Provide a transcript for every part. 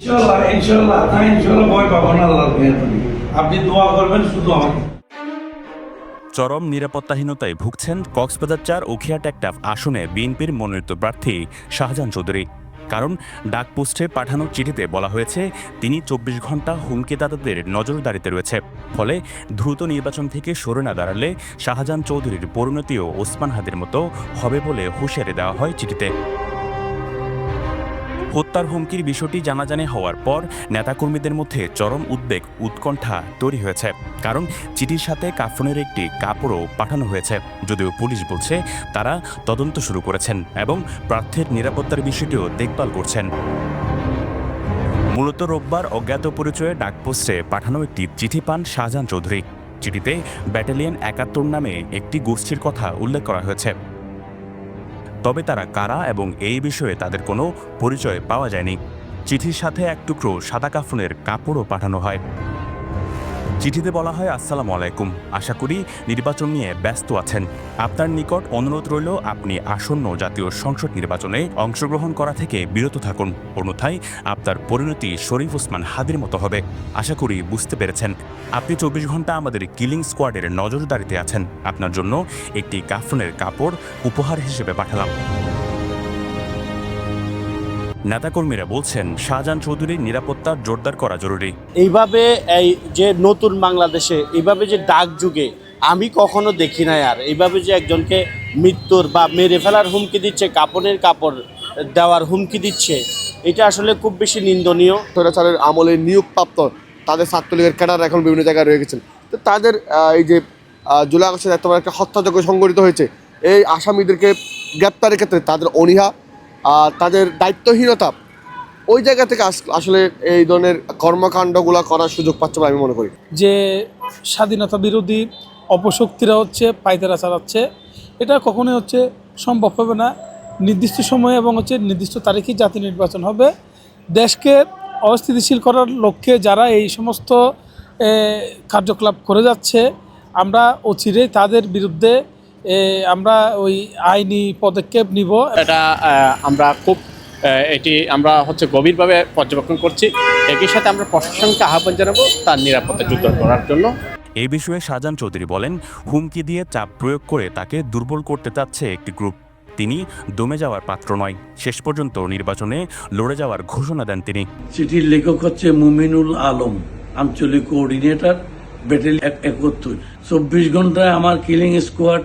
ইনশাআল্লাহ ইনশাআল্লাহ না ইনশাআল্লাহ ভয় পাবো না আল্লাহর মেহেরবানি। আপনি দোয়া করবেন শুধু আমাকে। চরম নিরাপত্তাহীনতায় ভুগছেন কক্সবাজার ৪ উখিয়া টেকটাফ আসনে বিএনপির মনোনীত প্রার্থী শাহজাহান চৌধুরী। কারণ ডাকপোস্টে পাঠানো চিঠিতে বলা হয়েছে তিনি ২৪ ঘন্টা হুমকিদাতাদের নজরদারিতে রয়েছে। ফলে দ্রুত নির্বাচন থেকে সরে না দাঁড়ালে শাহজাহান চৌধুরীর পরিণতিও ওসমান হাদির মতো হবে বলে হুঁশিয়ারি দেওয়া হয় চিঠিতে। হত্যার হুমকির বিষয়টি জানাজানি হওয়ার পর নেতাকর্মীদের মধ্যে চরম উদ্বেগ উৎকণ্ঠা তৈরি হয়েছে। কারণ চিঠির সাথে কাফনের একটি কাপড়ও পাঠানো হয়েছে। যদিও পুলিশ বলছে তারা তদন্ত শুরু করেছেন এবং প্রার্থীর নিরাপত্তার বিষয়টিও দেখভাল করছেন। মূলত রোববার অজ্ঞাত পরিচয়ে ডাকপোস্টে পাঠানো একটি চিঠি পান শাহজাহান চৌধুরী। চিঠিতে ব্যাটালিয়ন ৭১ নামে একটি গোষ্ঠীর কথা উল্লেখ করা হয়েছে। তবে তারা কারা এবং এই বিষয়ে তাদের কোনো পরিচয় পাওয়া যায়নি। চিঠির সাথে এক টুকরো সাদা কাফনের কাপড়ও পাঠানো হয়। চিঠিতে বলা হয়, আসসালামু আলাইকুম, আশা করি নির্বাচন নিয়ে ব্যস্ত আছেন। আপনার নিকট অনুরোধ রইল আপনি আসন্ন জাতীয় সংসদ নির্বাচনে অংশগ্রহণ করা থেকে বিরত থাকুন, অন্যথায় আপনার পরিণতি শরীফ ওসমান হাদির মতো হবে। আশা করি বুঝতে পেরেছেন। আপনি ২৪ ঘন্টা আমাদের কিলিং স্কোয়াডের নজরদারিতে আছেন। আপনার জন্য একটি কাফনের কাপড় উপহার হিসেবে পাঠালাম। নেতাকর্মীরা বলছেন শাহজাহান চৌধুরীর নিরাপত্তা জোরদার করা জরুরি। এইভাবে এই যে নতুন বাংলাদেশে এইভাবে যে ডাক যুগে আমি কখনো দেখি নাই। আর এইভাবে যে একজনকে মৃত্যুর বা মেরে ফেলার হুমকি দিচ্ছে, কাপড়ের কাপড় দেওয়ার হুমকি দিচ্ছে, এটা আসলে খুব বেশি নিন্দনীয়। স্বৈরাচারের আমলে নিয়োগপ্রাপ্ত তাদের ছাত্রলীগের ক্যাডার এখন বিভিন্ন জায়গায় রয়ে গেছেন। তো তাদের এই যে জুলাই আগস্টে এত বড় একটা হত্যাযজ্ঞ সংঘটিত হয়েছে, এই আসামিদেরকে গ্রেপ্তারের ক্ষেত্রে তাদের অনীহা, তাদের দায়িত্বহীনতা, ওই জায়গা থেকে আসলে এই ধরনের কর্মকাণ্ডগুলো করার সুযোগ পাচ্ছে বলে আমি মনে করি। যে স্বাধীনতা বিরোধী অপশক্তিরা হচ্ছে পায়তারা চালাচ্ছে, এটা কখনোই হচ্ছে সম্ভব হবে না। নির্দিষ্ট সময়ে এবং হচ্ছে নির্দিষ্ট তারিখে জাতীয় নির্বাচন হবে। দেশকে অস্থিতিশীল করার লক্ষ্যে যারা এই সমস্ত কার্যকলাপ করে যাচ্ছে, আমরা অচিরেই তাদের বিরুদ্ধে আমরা ওই আইনি পদক্ষেপ নিব। এটা আমরা গভীরভাবে পর্যবেক্ষণ করছি। একই সাথে আমরা প্রশাসনকে আহ্বান জানাবো তার নিরাপত্তা জোরদার করার জন্য। এই বিষয়ে শাহজাহান চৌধুরী বলেন, হুমকি দিয়ে চাপ প্রয়োগ করে তাকে দুর্বল করতে চাচ্ছে একটি গ্রুপ। তিনি দমে যাওয়ার পাত্র নয়। শেষ পর্যন্ত নির্বাচনে লড়ে যাওয়ার ঘোষণা দেন তিনি। চিঠির লেখক হচ্ছে মুমিনুল আলম, আঞ্চলিক কোঅর্ডিনেটর, ব্যাটালিয়ন ৭১। ২৪ ঘন্টায় আমার কিলিং স্কোয়াড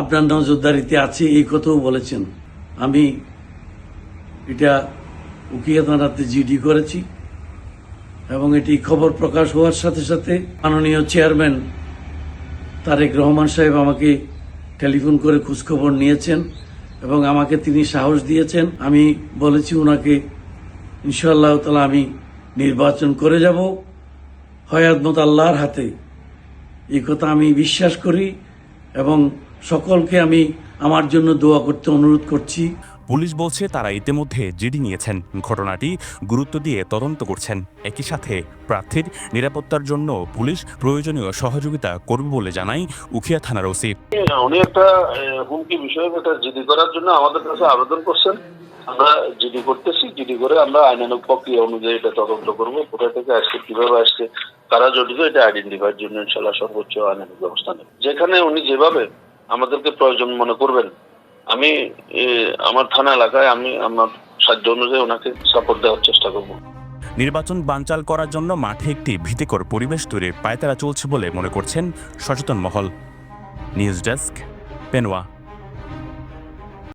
আপনার নজরদারিতে আছে, এই কথাও বলেছেন। আমি এটা উকিয়া থানাতে জিডি করেছি এবং এটি খবর প্রকাশ হওয়ার সাথে সাথে মাননীয় চেয়ারম্যান তারেক রহমান সাহেব আমাকে টেলিফোন করে খোঁজখবর নিয়েছেন এবং আমাকে তিনি সাহস দিয়েছেন। আমি বলেছি ওনাকে ইনশাআল্লাহ তাআলা আমি নির্বাচন করে যাব, হয়াতমত আল্লাহর হাতে। এই কথা আমি বিশ্বাস করি এবং সকলকে আমি আমার জন্য দোয়া করতে অনুরোধ করছি। পুলিশ বলছে তারা ইতিমধ্যে জিডি নিয়েছেন, ঘটনাটি গুরুত্ব দিয়ে তদন্ত করছেন। একই সাথে প্রার্থীর নিরাপত্তার জন্য পুলিশ প্রয়োজনীয় সহযোগিতা করবে বলে জানায় উখিয়া থানার ওসি। উনি একটা হুমকি বিষয়ে একটা জিডি করার জন্য আমাদের কাছে আবেদন করছেন। আমরা জিডি করতেছি, জিডি করে আমরা আইনানুগ প্রক্রিয়া অনুযায়ী এটা তদন্ত করবো। কোথা থেকে আসছে, কিভাবে আসছে, কারা জড়িত, এটা আইডেন্টিফাইয়ের জন্য ইনশাআল্লাহ সর্বোচ্চ আইনানুগ ব্যবস্থা নেব। যেখানে উনি যেভাবে আমাদেরকে প্রয়োজন মনে করবেন, আমি আমার থানা এলাকায় আমি আমার সাহায্য অনুযায়ী ওনাকে সাপোর্ট দেওয়ার চেষ্টা করব। নির্বাচন বানচাল করার জন্য মাঠে একটি ভীতিকর পরিবেশ তৈরির পায়তারা চলছে বলে মনে করছেন সচেতন মহল। News desk, পেনওয়া।